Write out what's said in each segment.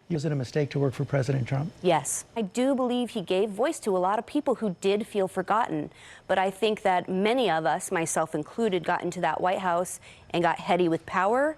Was it a mistake to work for President Trump? Yes. I do believe he gave voice to a lot of people who did feel forgotten. But I think that many of us, myself included, got into that White House and got heady with power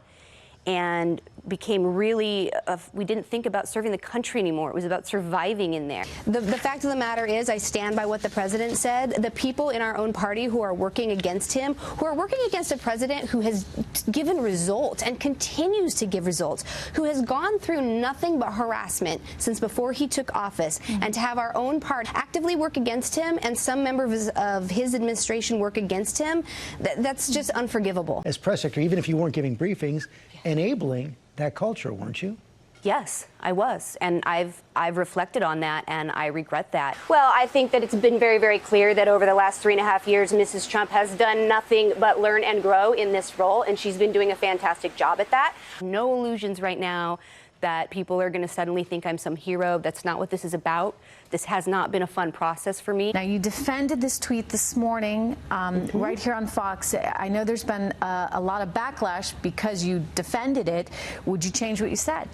and became really, we didn't think about serving the country anymore. It was about surviving in there. The fact of the matter is, I stand by what the president said. The people in our own party who are working against him, who are working against a president who has given results and continues to give results, who has gone through nothing but harassment since before he took office, and to have our own party actively work against him and some members of his administration work against him, that's just unforgivable. As press secretary, even if you weren't giving briefings, enabling that culture, weren't you? Yes, I was, and I've reflected on that, and I regret that. Well, I think that it's been very, very clear that over the last 3.5 years, Mrs. Trump has done nothing but learn and grow in this role, and she's been doing a fantastic job at that. No illusions right now that people are going to suddenly think I'm some hero. That's not what this is about. This has not been a fun process for me. Now, you defended this tweet this morning right here on Fox. I know there's been a lot of backlash because you defended it. Would you change what you said?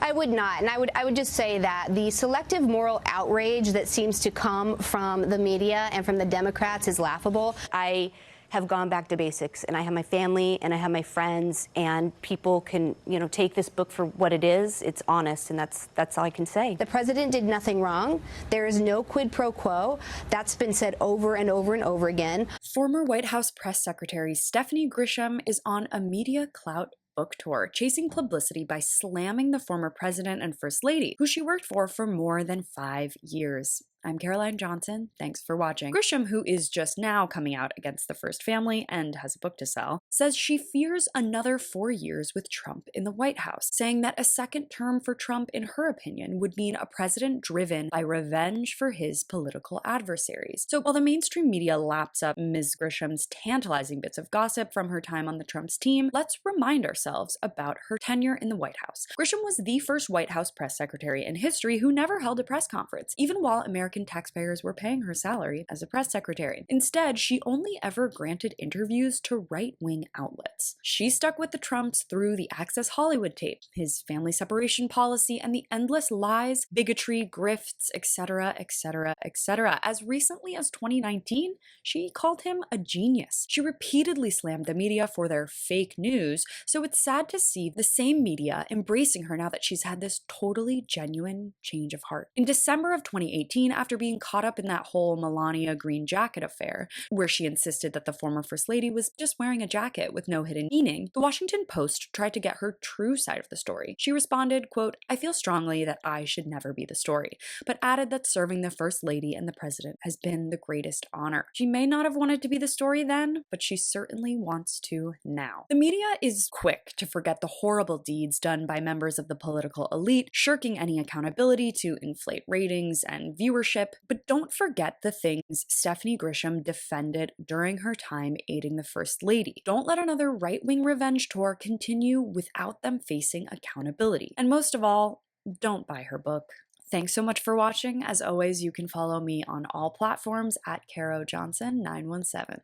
I would not, and I would just say that the selective moral outrage that seems to come from the media and from the Democrats is laughable. I have gone back to basics, and I have my family and I have my friends, and people can, take this book for what it is. It's honest, and that's all I can say. The president did nothing wrong. There is no quid pro quo. That's been said over and over and over again. Former White House press secretary Stephanie Grisham is on a media clout book tour, chasing publicity by slamming the former president and first lady, who she worked for more than 5 years. I'm Caroline Johnson. Thanks for watching. Grisham, who is just now coming out against the first family and has a book to sell, says she fears another 4 years with Trump in the White House, saying that a second term for Trump, in her opinion, would mean a president driven by revenge for his political adversaries. So while the mainstream media laps up Ms. Grisham's tantalizing bits of gossip from her time on the Trump's team, let's remind ourselves about her tenure in the White House. Grisham was the first White House press secretary in history who never held a press conference, even while American taxpayers were paying her salary as a press secretary. Instead, she only ever granted interviews to right-wing outlets. She stuck with the Trumps through the Access Hollywood tape, his family separation policy, and the endless lies, bigotry, grifts, etc., etc., etc. As recently as 2019, she called him a genius. She repeatedly slammed the media for their fake news, so it's sad to see the same media embracing her now that she's had this totally genuine change of heart. In December of 2018, after being caught up in that whole Melania green jacket affair, where she insisted that the former First Lady was just wearing a jacket with no hidden meaning, the Washington Post tried to get her true side of the story. She responded, quote, "I feel strongly that I should never be the story," but added that serving the First Lady and the President has been the greatest honor. She may not have wanted to be the story then, but she certainly wants to now. The media is quick to forget the horrible deeds done by members of the political elite, shirking any accountability to inflate ratings and viewership, but don't forget the things Stephanie Grisham defended during her time aiding the First Lady. Don't let another right-wing revenge tour continue without them facing accountability. And most of all, don't buy her book. Thanks so much for watching. As always, you can follow me on all platforms at Caro Johnson 917.